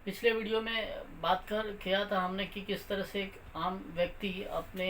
पिछले वीडियो में बात कर किया था हमने कि किस तरह से एक आम व्यक्ति अपने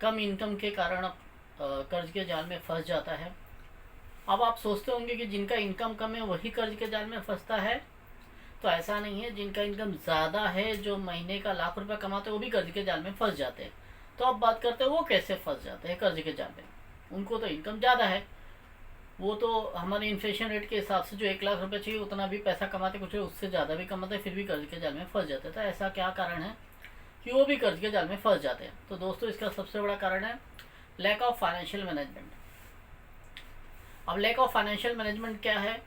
कम इनकम के कारण कर्ज के जाल में फंस जाता है। अब आप सोचते होंगे कि जिनका इनकम कम है वही कर्ज के जाल में फंसता है। तो ऐसा नहीं है, जिनका इनकम ज़्यादा है, जो महीने का लाख रुपया कमाते हैं, वो भी कर्ज के जाल में फंस जाते हैं। तो अब बात करते हैं वो कैसे फंस जाते हैं कर्ज के जाल में। उनको तो इनकम ज़्यादा है, वो तो हमारे इन्फ्लेशन रेट के हिसाब से जो 1 लाख रुपए चाहिए उतना भी पैसा कमाते, कुछ उससे ज़्यादा भी कमाते, फिर भी कर्ज के जाल में फंस जाते हैं। तो ऐसा क्या कारण है कि वो भी कर्ज के जाल में फंस जाते हैं? तो दोस्तों, इसका सबसे बड़ा कारण है लैक ऑफ फाइनेंशियल मैनेजमेंट। अब लैक ऑफ फाइनेंशियल मैनेजमेंट क्या है?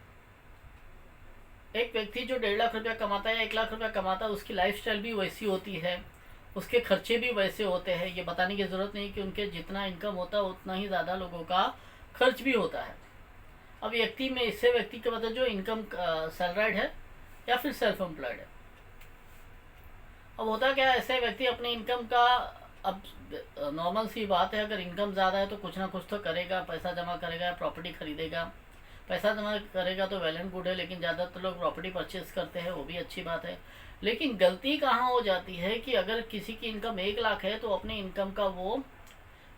एक व्यक्ति जो 1.5 लाख रुपया कमाता है या 1 लाख रुपया कमाता है, उसकी लाइफस्टाइल भी वैसी होती है, उसके खर्चे भी वैसे होते हैं। ये बताने की ज़रूरत नहीं कि उनके जितना इनकम होता है उतना ही ज़्यादा लोगों का खर्च भी होता है। अब व्यक्ति में इससे व्यक्ति के मतलब जो इनकम सैलराइड है या फिर सेल्फ एम्प्लॉयड है। अब होता क्या है, ऐसे व्यक्ति अपने इनकम का, अब नॉर्मल सी बात है, अगर इनकम ज़्यादा है तो कुछ ना कुछ तो करेगा, पैसा जमा करेगा, प्रॉपर्टी खरीदेगा। पैसा जमा करेगा तो वेल एंड गुड है, लेकिन ज़्यादातर लोग प्रॉपर्टी परचेज करते हैं, वो भी अच्छी बात है। लेकिन गलती कहाँ हो जाती है कि अगर किसी की इनकम 1 लाख है तो अपने इनकम का वो,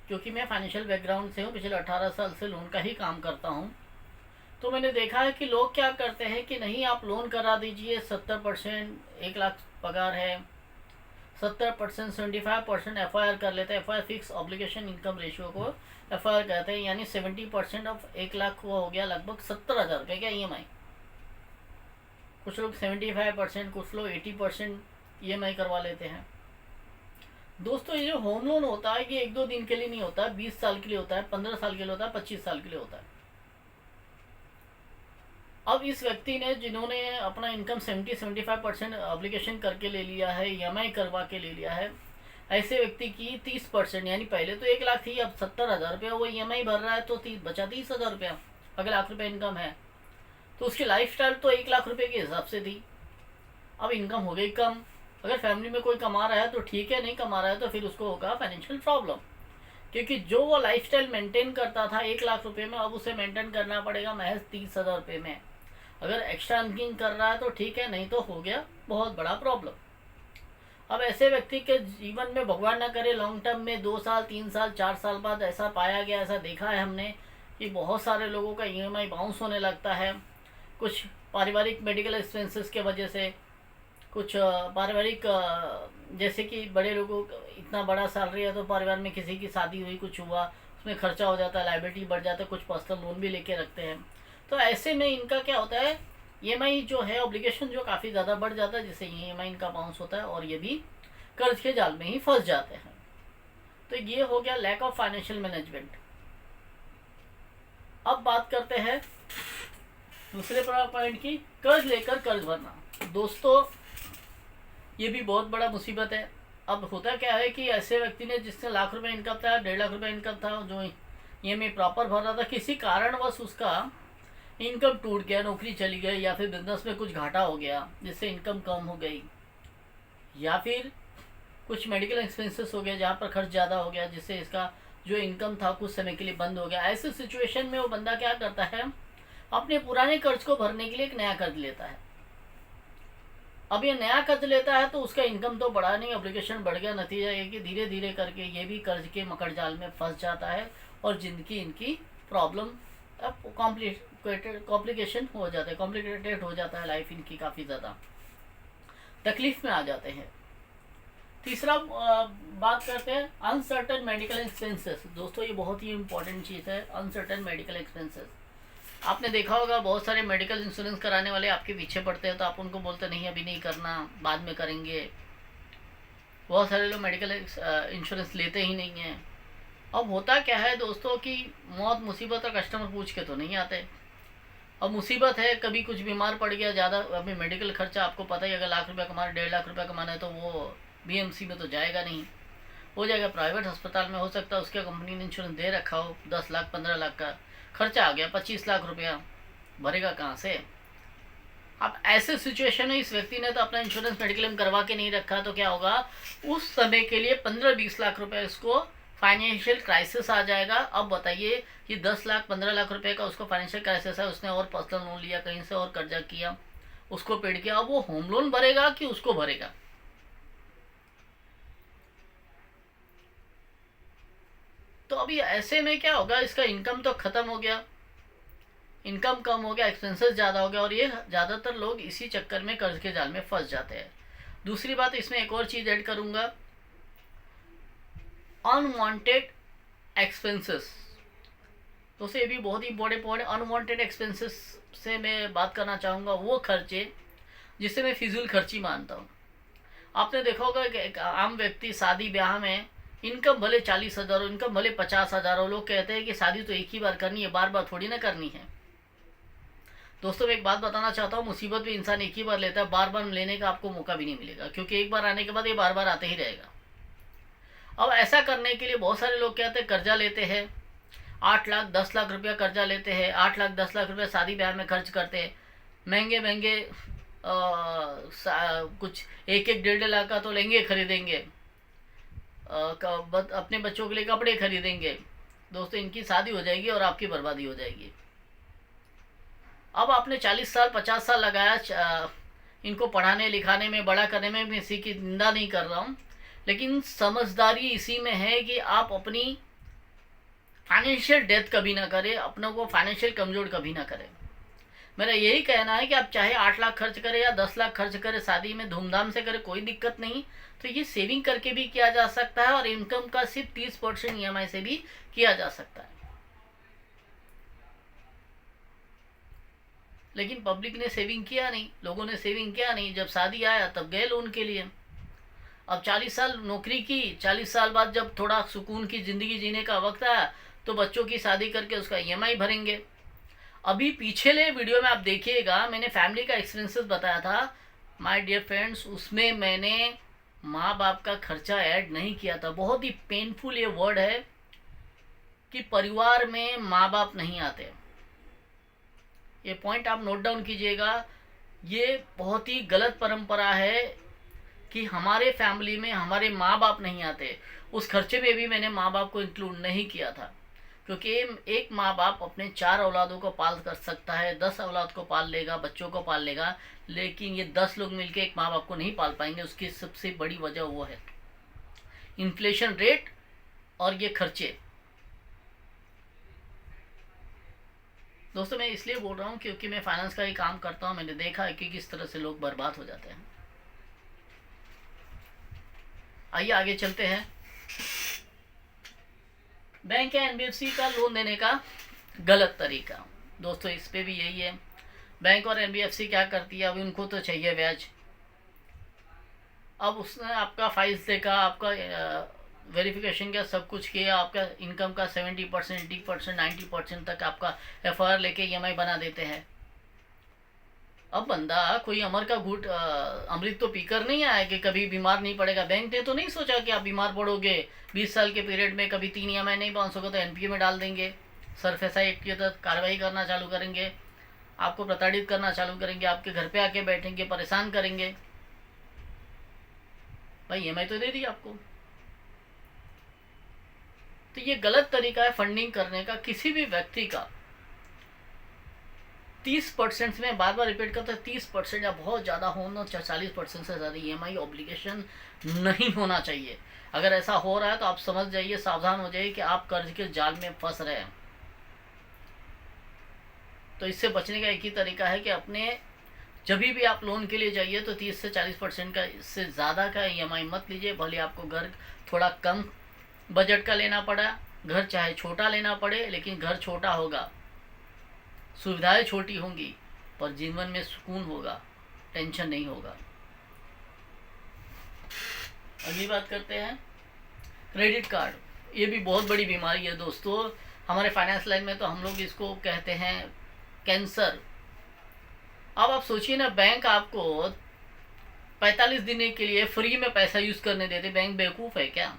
क्योंकि मैं फाइनेंशियल बैकग्राउंड से हूँ, पिछले 18 साल से लोन का ही काम करता हूँ, तो मैंने देखा है कि लोग क्या करते हैं कि नहीं, आप लोन करा दीजिए, 70%, 1 लाख पगार है, 70%, 75% FIR कर लेते हैं। FIR fix obligation income ratio को FIR कहते हैं, यानी 70% ऑफ 1 लाख वो हो गया लगभग 70,000 रुपये का EMI। कुछ लोग 75%, कुछ लोग 80% EMI करवा लेते हैं। दोस्तों, ये जो होम लोन होता है ये 1-2 दिन के लिए नहीं होता है, 20 साल के लिए होता है, 15 साल के लिए होता है, 25 साल के लिए होता है। अब इस व्यक्ति ने, जिन्होंने अपना इनकम 70-75% ऑब्लिगेशन करके ले लिया है, EMI करवा के ले लिया है, ऐसे व्यक्ति की 30%, यानी पहले तो 1 लाख थी, अब 70,000 रुपया वो EMI भर रहा है, तो बचा 30,000 रुपया। अगर लाख रुपया इनकम है तो उसकी लाइफ स्टाइल तो 1 लाख रुपये के हिसाब से थी। अब इनकम हो गई कम। अगर फैमिली में कोई कमा रहा है तो ठीक है, नहीं कमा रहा है तो फिर उसको होगा फाइनेंशियल प्रॉब्लम, क्योंकि जो वो लाइफ स्टाइल मेंटेन करता था 1 लाख रुपये में, अब उसे मेंटेन करना पड़ेगा महज 30,000 रुपये में। अगर एक्स्ट्रा अर्निंग कर रहा है तो ठीक है, नहीं तो हो गया बहुत बड़ा प्रॉब्लम। अब ऐसे व्यक्ति के जीवन में, भगवान ना करे, लॉन्ग टर्म में 2 साल, 3 साल, 4 साल बाद ऐसा पाया गया, ऐसा देखा है हमने कि बहुत सारे लोगों का EMI बाउंस होने लगता है। कुछ पारिवारिक मेडिकल एक्सपेंसेस के वजह से, कुछ पारिवारिक, जैसे कि बड़े लोगों का इतना बड़ा सैलरी है तो परिवार में किसी की शादी हुई, कुछ हुआ, उसमें खर्चा हो जाता है, लाइबिलिटी बढ़ जाता है, कुछ पर्सनल लोन भी लेके रखते हैं। तो ऐसे में इनका क्या होता है, EMI जो है, ऑब्लिगेशन जो काफ़ी ज़्यादा बढ़ जाता है, जिससे EMI इनका बाउंस होता है और ये भी कर्ज के जाल में ही फंस जाते हैं। तो ये हो गया लैक ऑफ फाइनेंशियल मैनेजमेंट। अब बात करते हैं दूसरे पॉइंट की, कर्ज लेकर कर्ज भरना। दोस्तों, ये भी बहुत बड़ा मुसीबत है। अब होता क्या है कि ऐसे व्यक्ति ने, जिससे लाख रुपए इनकम था, 1.5 लाख रुपये इनकम था, जो EMI प्रॉपर भर रहा था, किसी कारणवश उसका इनकम टूट गया, नौकरी चली गई, या फिर बिजनेस में कुछ घाटा हो गया जिससे इनकम कम हो गई, या फिर कुछ मेडिकल एक्सपेंसेस हो गया जहाँ पर खर्च ज़्यादा हो गया, जिससे इसका जो इनकम था कुछ समय के लिए बंद हो गया। ऐसे सिचुएशन में वो बंदा क्या करता है, अपने पुराने कर्ज को भरने के लिए एक नया कर्ज लेता है। अब ये नया कर्ज लेता है तो उसका इनकम तो बढ़ा नहीं, ऑब्लिगेशन बढ़ गया। नतीजा ये कि धीरे धीरे करके ये भी कर्ज के मकड़ जाल में फंस जाता है और ज़िंदगी इनकी प्रॉब्लम, अब कॉम्प्लिकेशन हो जाता है, कॉम्प्लिकेटेड हो जाता है, लाइफ इनकी काफ़ी ज़्यादा तकलीफ में आ जाते हैं। तीसरा बात करते हैं अनसर्टन मेडिकल एक्सपेंसेस। दोस्तों, ये बहुत ही इंपॉर्टेंट चीज़ है, अनसर्टन मेडिकल एक्सपेंसेस। आपने देखा होगा बहुत सारे मेडिकल इंश्योरेंस कराने वाले आपके पीछे पड़ते हैं, तो आप उनको बोलते नहीं अभी नहीं करना, बाद में करेंगे। बहुत सारे लोग मेडिकल इंश्योरेंस लेते ही नहीं हैं। अब होता क्या है दोस्तों कि मौत मुसीबत और कस्टमर पूछ के तो नहीं आते। अब मुसीबत है, कभी कुछ बीमार पड़ गया ज़्यादा, अभी मेडिकल खर्चा आपको पता ही, अगर लाख रुपया कमाना, 1.5 लाख रुपया कमाना है तो वो BMC में तो जाएगा नहीं, हो जाएगा प्राइवेट अस्पताल में। हो सकता है उसके कंपनी ने इंश्योरेंस दे रखा हो, 10 लाख 15 लाख का खर्चा आ गया, 25 लाख रुपया भरेगा कहाँ से? अब ऐसे सिचुएशन में इस व्यक्ति ने तो अपना इंश्योरेंस मेडिक्लेम करवा के नहीं रखा, तो क्या होगा, उस समय के लिए 15-20 लाख रुपए इसको फाइनेंशियल क्राइसिस आ जाएगा। अब बताइए कि 10 लाख 15 लाख रुपए का उसको फाइनेंशियल क्राइसिस है, उसने और पर्सनल लोन लिया, कहीं से और कर्जा किया, उसको पेड किया, अब वो होम लोन भरेगा कि उसको भरेगा? तो अभी ऐसे में क्या होगा, इसका इनकम तो खत्म हो गया, इनकम कम हो गया, एक्सपेंसेस ज़्यादा हो गया, और ये ज़्यादातर लोग इसी चक्कर में कर्ज के जाल में फंस जाते हैं। दूसरी बात, इसमें एक और चीज़ ऐड करूँगा, अनवांटेड एक्सपेंसेस। दोस्तों ये भी बहुत ही इंपॉर्टेंट पॉइंट है। अनवांटेड एक्सपेंसेस से मैं बात करना चाहूँगा वो खर्चे जिसे मैं फिजूल खर्ची मानता हूँ। आपने देखा होगा कि एक आम व्यक्ति शादी ब्याह में, इनकम भले 40,000 हो, इनकम भले 50,000 हो, लोग कहते हैं कि शादी तो एक ही बार करनी है, बार बार थोड़ी ना करनी है। दोस्तों मैं एक बात बताना चाहता हूँ, मुसीबत भी इंसान एक ही बार लेता है, बार बार लेने का आपको मौका भी नहीं मिलेगा, क्योंकि एक बार आने के बाद ये बार बार आते ही रहेगा। अब ऐसा करने के लिए बहुत सारे लोग कहते हैं कर्जा लेते हैं, 8 लाख 10 लाख रुपया कर्जा लेते हैं, 8 लाख 10 लाख रुपया शादी ब्याह में खर्च करते हैं, महंगे महंगे कुछ 1-1 1.5 लाख का तो लहंगे खरीदेंगे, अपने बच्चों के लिए कपड़े खरीदेंगे। दोस्तों इनकी शादी हो जाएगी और आपकी बर्बादी हो जाएगी। अब आपने 40 साल 50 साल लगाया इनको पढ़ाने लिखाने में, बड़ा करने में, मैं इसी की निंदा नहीं कर रहा हूँ, लेकिन समझदारी इसी में है कि आप अपनी फाइनेंशियल डेथ कभी ना करें, अपनों को फाइनेंशियल कमजोर कभी ना करें। मेरा यही कहना है कि आप चाहे 8 लाख खर्च करें या 10 लाख खर्च करें, शादी में धूमधाम से करें, कोई दिक्कत नहीं। तो ये सेविंग करके भी किया जा सकता है और इनकम का सिर्फ 30% EMI से भी किया जा सकता है। लेकिन पब्लिक ने सेविंग किया नहीं, लोगों ने सेविंग किया नहीं, जब शादी आया तब गए लोन के लिए। अब 40 साल नौकरी की, 40 साल बाद जब थोड़ा सुकून की ज़िंदगी जीने का वक्त आया तो बच्चों की शादी करके उसका EMI भरेंगे। अभी पिछले वीडियो में आप देखिएगा, मैंने फैमिली का एक्सपेंसेस बताया था माय डियर फ्रेंड्स, उसमें मैंने माँ बाप का खर्चा ऐड नहीं किया था। बहुत ही पेनफुल ये वर्ड है कि परिवार में माँ बाप नहीं आते। ये पॉइंट आप नोट डाउन कीजिएगा। ये बहुत ही गलत परंपरा है कि हमारे फैमिली में हमारे माँ बाप नहीं आते। उस खर्चे में भी मैंने माँ बाप को इंक्लूड नहीं किया था, क्योंकि एक माँ बाप अपने 4 औलादों को पाल कर सकता है, 10 औलाद को पाल लेगा, बच्चों को पाल लेगा, लेकिन ये 10 लोग मिलकर एक माँ बाप को नहीं पाल पाएंगे। उसकी सबसे बड़ी वजह वो है इन्फ्लेशन रेट और ये खर्चे। दोस्तों मैं इसलिए बोल रहा हूँ क्योंकि मैं फाइनेंस का ही काम करता हूँ, मैंने देखा है कि किस तरह से लोग बर्बाद हो जाते हैं। आइए आगे चलते हैं। बैंक या NBFC का लोन देने का गलत तरीका। दोस्तों इस पे भी यही है, बैंक और NBFC क्या करती है, अभी उनको तो चाहिए ब्याज। अब उसने आपका फाइल्स देखा, आपका वेरिफिकेशन का सब कुछ किया, आपका इनकम का 70%, 80%, 90% तक आपका FIR लेके EMI बना देते हैं। अब बंदा कोई अमर का घूट अमृत तो पीकर नहीं आया कि कभी बीमार नहीं पड़ेगा। बैंक ने तो नहीं सोचा कि आप बीमार पड़ोगे 20 साल के पीरियड में, कभी 3 EMI नहीं बाउंस होगा तो NPA में डाल देंगे, सरफेसा एक्ट के तहत कार्रवाई करना चालू करेंगे, आपको प्रताड़ित करना चालू करेंगे, आपके घर पे आके बैठेंगे, परेशान करेंगे। भाई EMI तो दे दी आपको। तो ये गलत तरीका है फंडिंग करने का किसी भी व्यक्ति का। 30% में बार बार रिपीट करते हैं, 30% या बहुत ज़्यादा होना, 40% से ज़्यादा EMI ऑब्लिगेशन नहीं होना चाहिए। अगर ऐसा हो रहा है तो आप समझ जाइए, सावधान हो जाइए कि आप कर्ज के जाल में फंस रहे हैं। तो इससे बचने का एक ही तरीका है कि अपने जब भी आप लोन के लिए जाइए तो 30 से 40% का, इससे ज़्यादा का EMI मत लीजिए। भले आपको घर थोड़ा कम बजट का लेना पड़ा, घर चाहे छोटा लेना पड़े, लेकिन घर छोटा होगा, सुविधाएं छोटी होंगी, पर जीवन में सुकून होगा, टेंशन नहीं होगा। अगली बात करते हैं क्रेडिट कार्ड। ये भी बहुत बड़ी बीमारी है दोस्तों। हमारे फाइनेंस लाइन में तो हम लोग इसको कहते हैं कैंसर। अब आप सोचिए ना, बैंक आपको 45 दिन के लिए फ्री में पैसा यूज़ करने देते। बैंक बेवकूफ़ है क्या?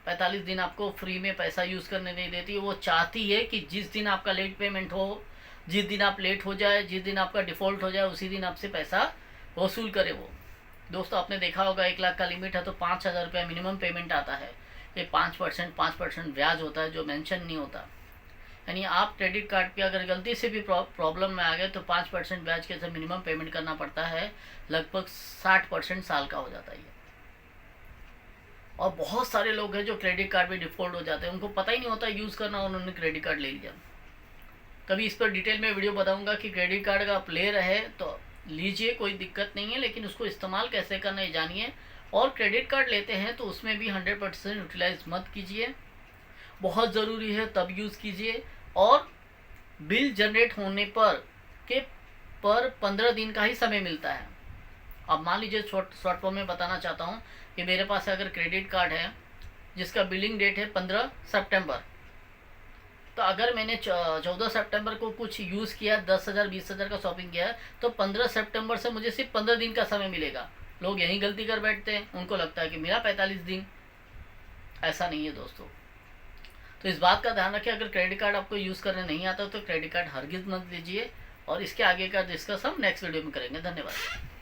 45 दिन आपको फ्री में पैसा यूज़ करने नहीं देती। वो चाहती है कि जिस दिन आपका लेट पेमेंट हो, जिस दिन आप लेट हो जाए, जिस दिन आपका डिफ़ॉल्ट हो जाए, उसी दिन आपसे पैसा वसूल करे वो। दोस्तों आपने देखा होगा 1 लाख का लिमिट है तो 5,000 रुपया मिनिमम पेमेंट आता है। ये 5% ब्याज होता है जो मेंशन नहीं होता। यानी आप क्रेडिट कार्ड पे अगर गलती से भी प्रॉब्लम में आ गए तो 5% ब्याज के साथ मिनिमम पेमेंट करना पड़ता है, लगभग 60% साल का हो जाता है। और बहुत सारे लोग हैं जो क्रेडिट कार्ड पे डिफ़ॉल्ट हो जाते हैं, उनको पता ही नहीं होता यूज़ करना, उन्होंने क्रेडिट कार्ड ले लिया। कभी इस पर डिटेल में वीडियो बताऊंगा कि क्रेडिट कार्ड का आप ले रहे तो लीजिए, कोई दिक्कत नहीं है, लेकिन उसको इस्तेमाल कैसे करना है जानिए। और क्रेडिट कार्ड लेते हैं तो उसमें भी 100% यूटिलाइज मत कीजिए, बहुत ज़रूरी है तब यूज़ कीजिए। और बिल जनरेट होने पर 15 दिन का ही समय मिलता है। अब मान लीजिए शॉर्ट फॉर्म में बताना चाहता हूँ कि मेरे पास अगर क्रेडिट कार्ड है जिसका बिलिंग डेट है 15 सितंबर, तो अगर मैंने 14 सितंबर को कुछ यूज़ किया, 10,000 20,000 का शॉपिंग किया, तो 15 सितंबर से मुझे सिर्फ 15 दिन का समय मिलेगा। लोग यही गलती कर बैठते हैं, उनको लगता है कि मेरा 45 दिन। ऐसा नहीं है दोस्तों। तो इस बात का ध्यान रखें, अगर क्रेडिट कार्ड आपको यूज़ करने नहीं आता तो क्रेडिट कार्ड हरगिज़ मत लीजिए। और इसके आगे का डिस्कस हम नेक्स्ट वीडियो में करेंगे। धन्यवाद।